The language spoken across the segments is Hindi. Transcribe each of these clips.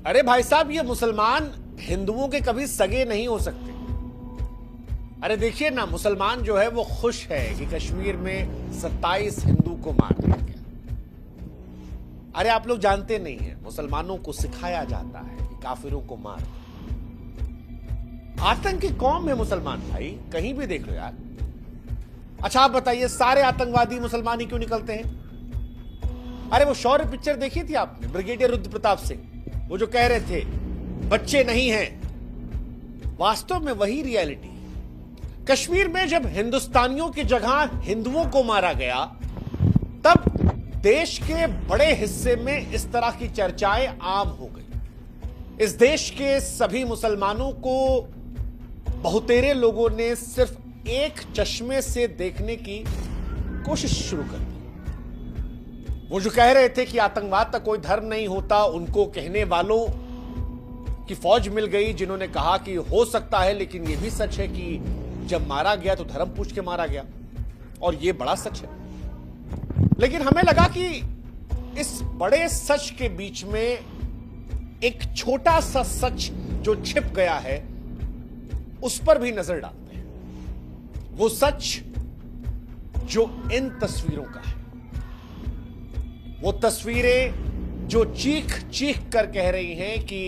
अरे भाई साहब, ये मुसलमान हिंदुओं के कभी सगे नहीं हो सकते। अरे देखिए ना, मुसलमान जो है वो खुश है कि कश्मीर में 27 हिंदू को मार दिया गया। अरे आप लोग जानते नहीं हैं, मुसलमानों को सिखाया जाता है कि काफिरों को मार। आतंकी कौम है मुसलमान भाई, कहीं भी देख लो यार। अच्छा आप बताइए, सारे आतंकवादी मुसलमान ही क्यों निकलते हैं? अरे वो शौर्य पिक्चर देखी थी आपने, ब्रिगेडियर रुद्र प्रताप सिंह, वो जो कह रहे थे बच्चे नहीं हैं, वास्तव में वही रियलिटी। कश्मीर में जब हिंदुस्तानियों की जगह हिंदुओं को मारा गया, तब देश के बड़े हिस्से में इस तरह की चर्चाएं आम हो गई। इस देश के सभी मुसलमानों को बहुतेरे लोगों ने सिर्फ एक चश्मे से देखने की कोशिश शुरू कर दी। वो जो कह रहे थे कि आतंकवाद का कोई धर्म नहीं होता, उनको कहने वालों की फौज मिल गई जिन्होंने कहा कि हो सकता है, लेकिन यह भी सच है कि जब मारा गया तो धर्म पूछ के मारा गया, और यह बड़ा सच है। लेकिन हमें लगा कि इस बड़े सच के बीच में एक छोटा सा सच जो छिप गया है, उस पर भी नजर डालते हैं। वो सच जो इन तस्वीरों का है, वो तस्वीरें जो चीख चीख कर कह रही हैं कि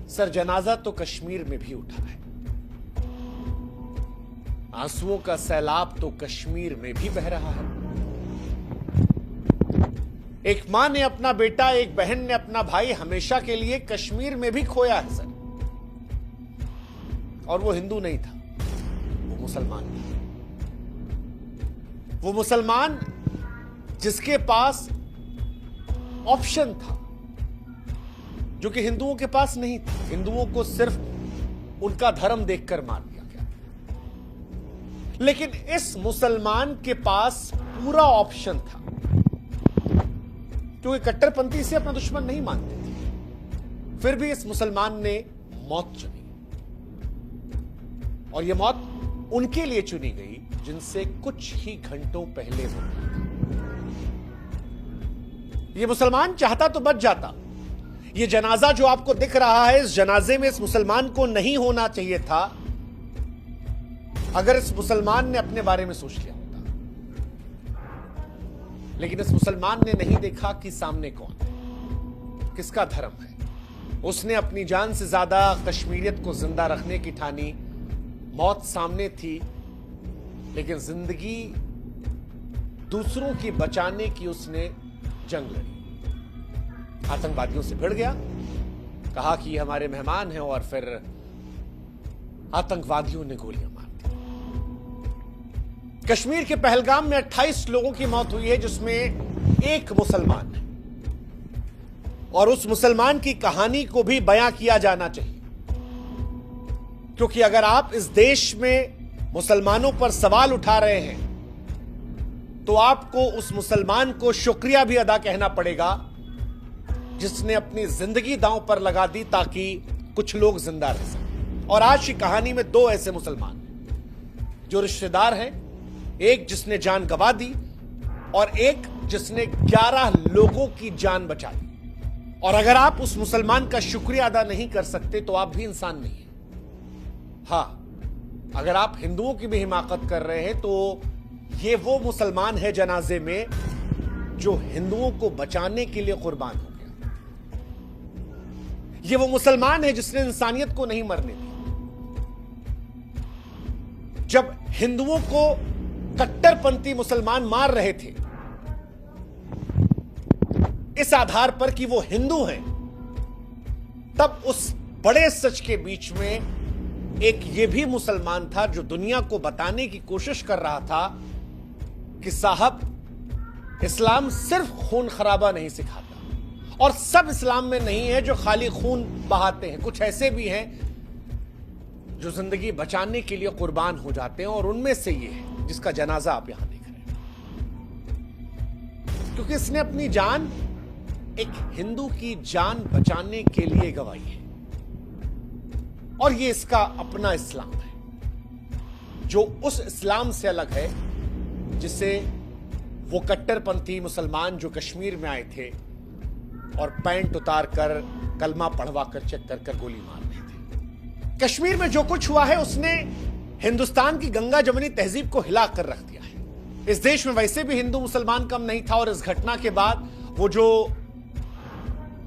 सर जनाजा तो कश्मीर में भी उठा है, आंसुओं का सैलाब तो कश्मीर में भी बह रहा है। एक मां ने अपना बेटा, एक बहन ने अपना भाई हमेशा के लिए कश्मीर में भी खोया है सर, और वो हिंदू नहीं था, वो मुसलमान था। वो मुसलमान जिसके पास ऑप्शन था जो कि हिंदुओं के पास नहीं था। हिंदुओं को सिर्फ उनका धर्म देखकर मार दिया गया, लेकिन इस मुसलमान के पास पूरा ऑप्शन था, क्योंकि कट्टरपंथी से अपना दुश्मन नहीं मानते थे। फिर भी इस मुसलमान ने मौत चुनी, और यह मौत उनके लिए चुनी गई जिनसे कुछ ही घंटों पहले हो गई। यह मुसलमान चाहता तो बच जाता। यह जनाजा जो आपको दिख रहा है, इस जनाजे में इस मुसलमान को नहीं होना चाहिए था, अगर इस मुसलमान ने अपने बारे में सोच लिया होता। लेकिन इस मुसलमान ने नहीं देखा कि सामने कौन है, किसका धर्म है। उसने अपनी जान से ज्यादा कश्मीरियत को जिंदा रखने की ठानी। मौत सामने थी, लेकिन जिंदगी दूसरों की बचाने की उसने जंग लड़ी। आतंकवादियों से भिड़ गया, कहा कि ये हमारे मेहमान हैं, और फिर आतंकवादियों ने गोलियां मार दी। कश्मीर के पहलगाम में 28 लोगों की मौत हुई है, जिसमें एक मुसलमान है, और उस मुसलमान की कहानी को भी बयां किया जाना चाहिए, क्योंकि अगर आप इस देश में मुसलमानों पर सवाल उठा रहे हैं, तो आपको उस मुसलमान को शुक्रिया भी अदा कहना पड़ेगा जिसने अपनी जिंदगी दांव पर लगा दी ताकि कुछ लोग जिंदा रह सकें। और आज की कहानी में दो ऐसे मुसलमान हैं जो रिश्तेदार हैं, एक जिसने जान गंवा दी और एक जिसने 11 लोगों की जान बचा दी। और अगर आप उस मुसलमान का शुक्रिया अदा नहीं कर सकते तो आप भी इंसान नहीं हैं। हां, अगर आप हिंदुओं की भी हिमाकत कर रहे हैं तो ये वो मुसलमान है जनाजे में जो हिंदुओं को बचाने के लिए कुर्बान हो गया। ये वो मुसलमान है जिसने इंसानियत को नहीं मरने दी। जब हिंदुओं को कट्टरपंथी मुसलमान मार रहे थे इस आधार पर कि वो हिंदू हैं, तब उस बड़े सच के बीच में एक ये भी मुसलमान था जो दुनिया को बताने की कोशिश कर रहा था कि साहब, इस्लाम सिर्फ खून खराबा नहीं सिखाता, और सब इस्लाम में नहीं है जो खाली खून बहाते हैं। कुछ ऐसे भी हैं जो जिंदगी बचाने के लिए कुर्बान हो जाते हैं, और उनमें से ये है जिसका जनाजा आप यहां देख रहे हैं, क्योंकि इसने अपनी जान एक हिंदू की जान बचाने के लिए गंवाई है। और ये इसका अपना इस्लाम है, जो उस इस्लाम से अलग है जिसे वो कट्टरपंथी मुसलमान जो कश्मीर में आए थे और पैंट उतार कर कलमा पढ़वा कर चेक कर गोली मार रहे थे। कश्मीर में जो कुछ हुआ है उसने हिंदुस्तान की गंगा जमुनी तहजीब को हिला कर रख दिया है। इस देश में वैसे भी हिंदू मुसलमान कम नहीं था और इस घटना के बाद वो जो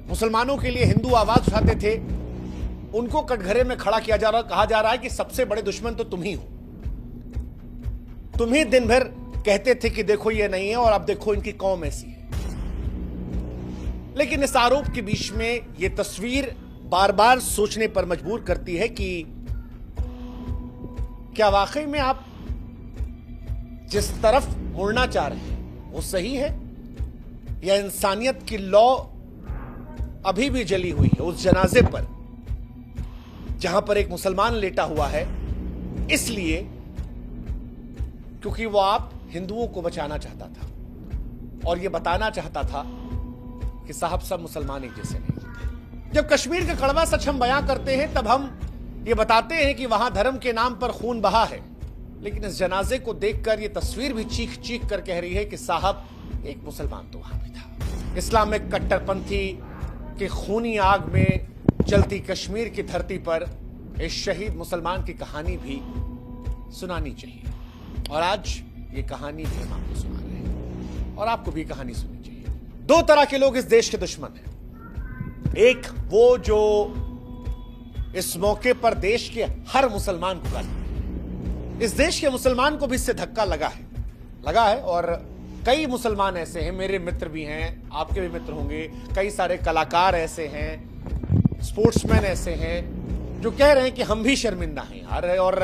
मुसलमानों के लिए हिंदू आवाज उठाते थे उनको कटघरे में खड़ा किया जा रहा, कहा जा रहा है कि सबसे बड़े दुश्मन तो तुम ही हो। तुम ही दिन भर कहते थे कि देखो ये नहीं है और अब देखो इनकी कौम ऐसी है। लेकिन इस आरोप के बीच में यह तस्वीर बार बार सोचने पर मजबूर करती है कि क्या वाकई में आप जिस तरफ मुड़ना चाह रहे हैं वो सही है, या इंसानियत की लौ अभी भी जली हुई है उस जनाजे पर जहां पर एक मुसलमान लेटा हुआ है, इसलिए क्योंकि वो आप हिंदुओं को बचाना चाहता था और ये बताना चाहता था कि साहब सब मुसलमान एक जैसे नहीं होते। जब कश्मीर का कड़वा सच हम बयां करते हैं तब हम ये बताते हैं कि वहां धर्म के नाम पर खून बहा है, लेकिन इस जनाजे को देखकर ये तस्वीर भी चीख चीख कर कह रही है कि साहब एक मुसलमान तो वहां भी था। इस्लामिक कट्टरपंथी के खूनी आग में जलती कश्मीर की धरती पर इस शहीद मुसलमान की कहानी भी सुनानी चाहिए और आज ये कहानी भी हम आपको सुना रहे हैं और आपको भी कहानी सुननी चाहिए। दो तरह के लोग इस देश के दुश्मन हैं। एक वो जो इस मौके पर देश के हर मुसलमान को गाली देते हैं। इस देश के मुसलमान को भी इससे धक्का लगा है और कई मुसलमान ऐसे हैं, मेरे मित्र भी हैं, आपके भी मित्र होंगे, कई सारे कलाकार ऐसे हैं, स्पोर्ट्समैन ऐसे हैं जो कह रहे हैं कि हम भी शर्मिंदा हैं यार और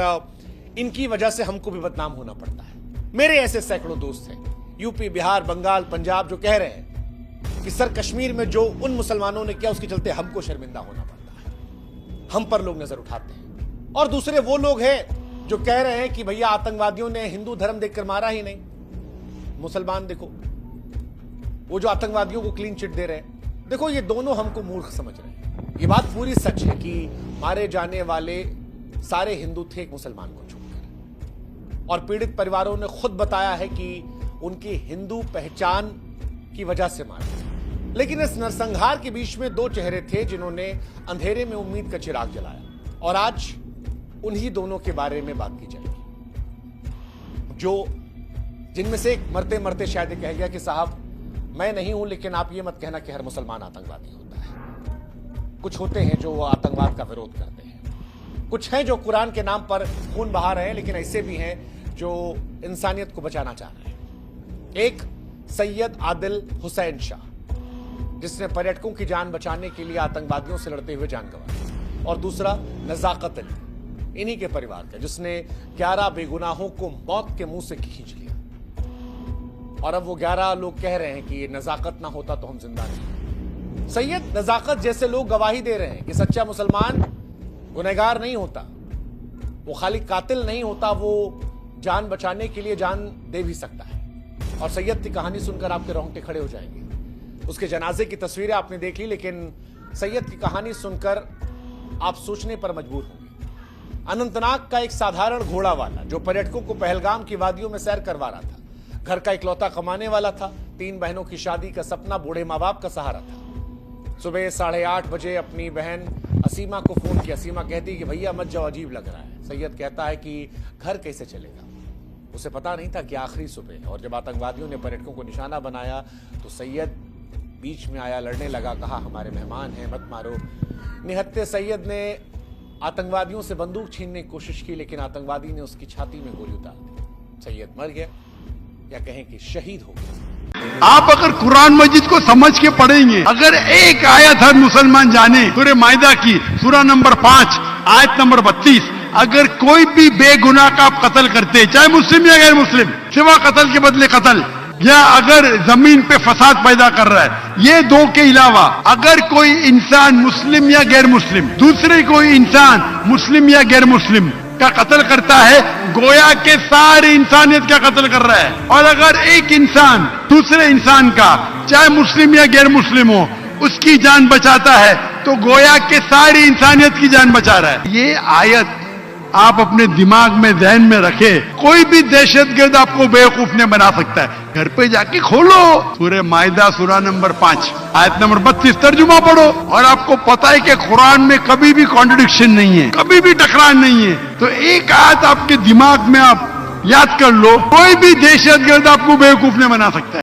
इनकी वजह से हमको भी बदनाम होना पड़ता है। मेरे ऐसे सैकड़ों दोस्त हैं यूपी, बिहार, बंगाल, पंजाब जो कह रहे हैं कि सर कश्मीर में जो उन मुसलमानों ने किया उसके चलते हमको शर्मिंदा होना पड़ता है, हम पर लोग नजर उठाते हैं। और दूसरे वो लोग हैं जो कह रहे हैं कि भैया आतंकवादियों ने हिंदू धर्म देखकर मारा ही नहीं, मुसलमान देखो वो जो आतंकवादियों को क्लीन चिट दे रहे हैं। देखो ये दोनों हमको मूर्ख समझ रहे हैं। ये बात पूरी सच है कि मारे जाने वाले सारे हिंदू थे एक मुसलमान को छोड़कर, और पीड़ित परिवारों ने खुद बताया है कि उनकी हिंदू पहचान की वजह से मारे। लेकिन इस नरसंहार के बीच में दो चेहरे थे जिन्होंने अंधेरे में उम्मीद का चिराग जलाया और आज उन्हीं दोनों के बारे में बात की जाएगी, जो जिनमें से एक मरते मरते शायद कह गया कि साहब मैं नहीं हूं लेकिन आप ये मत कहना कि हर मुसलमान आतंकवादी होता है। कुछ होते हैं जो आतंकवाद का विरोध करते हैं, कुछ हैं जो कुरान के नाम पर खून बहा रहे हैं, लेकिन ऐसे भी हैं जो इंसानियत को बचाना चाह रहे हैं। एक सैयद आदिल हुसैन शाह जिसने पर्यटकों की जान बचाने के लिए आतंकवादियों से लड़ते हुए जान गंवाई, और दूसरा नजाकत अली इन्हीं के परिवार का जिसने 11 बेगुनाहों को मौत के मुंह से खींच लिया। और अब वो 11 लोग कह रहे हैं कि ये नजाकत ना होता तो हम जिंदा नहीं। सैयद नजाकत जैसे लोग गवाही दे रहे हैं कि सच्चा मुसलमान गुनहगार नहीं होता, वो खाली कातिल नहीं होता, वो जान बचाने के लिए जान दे भी सकता है। और सैयद की कहानी सुनकर आपके रोंगटे खड़े हो जाएंगे। उसके जनाजे की तस्वीरें आपने देख ली, लेकिन सैयद की कहानी सुनकर आप सोचने पर मजबूर होंगे। अनंतनाग का एक साधारण घोड़ा वाला जो पर्यटकों को पहलगाम की वादियों में सैर करवा रहा था, घर का इकलौता कमाने वाला था, 3 बहनों की शादी का सपना बूढ़े माँ बाप का सहारा था। सुबह 8:30 बजे अपनी बहन असीमा को फोन किया। असीमा कहती कि भैया मत जाओ, अजीब लग रहा है। सैयद कहता है कि घर कैसे चलेगा। उसे पता नहीं था कि आखिरी सुबह, और जब आतंकवादियों ने पर्यटकों को निशाना बनाया तो सैयद बीच में आया, लड़ने लगा, कहा हमारे मेहमान हैं मत मारो। निहत्ते सैयद ने आतंकवादियों से बंदूक छीनने की कोशिश की, लेकिन आतंकवादी ने उसकी छाती में गोली उतार दी। सैयद मर गया, या कहें कि शहीद हो गया। आप अगर कुरान मजीद को समझ के पढ़ेंगे, अगर एक आयत हर मुसलमान जाने, सूरह माइदा की सूरह नंबर 5 आयत नंबर 32, अगर कोई भी बेगुनाह का आप कत्ल करते, चाहे मुस्लिम या गैर मुस्लिम, सिवा कत्ल के बदले कत्ल, या अगर जमीन पे फसाद पैदा कर रहा है, ये दो के अलावा अगर कोई इंसान मुस्लिम या गैर मुस्लिम दूसरे कोई इंसान मुस्लिम या गैर मुस्लिम का कत्ल करता है, गोया के सारी इंसानियत का कत्ल कर रहा है। और अगर एक इंसान दूसरे इंसान का, चाहे मुस्लिम या गैर मुस्लिम हो, उसकी जान बचाता है तो गोया के सारी इंसानियत की जान बचा रहा है। ये आयत आप अपने दिमाग में, ध्यान में रखे। कोई भी दहशतगर्द आपको बेवकूफ नहीं बना सकता है। घर पे जाके खोलो सूरह माइदा सूरा नंबर 5 आयत नंबर 32 तर्जुमा पढ़ो और आपको पता है कि कुरान में कभी भी कॉन्ट्रडिक्शन नहीं है, कभी भी टकरार नहीं है। तो एक आयत आपके दिमाग में आप याद कर लो, कोई भी दहशतगर्द आपको बेवकूफ नहीं बना सकता है।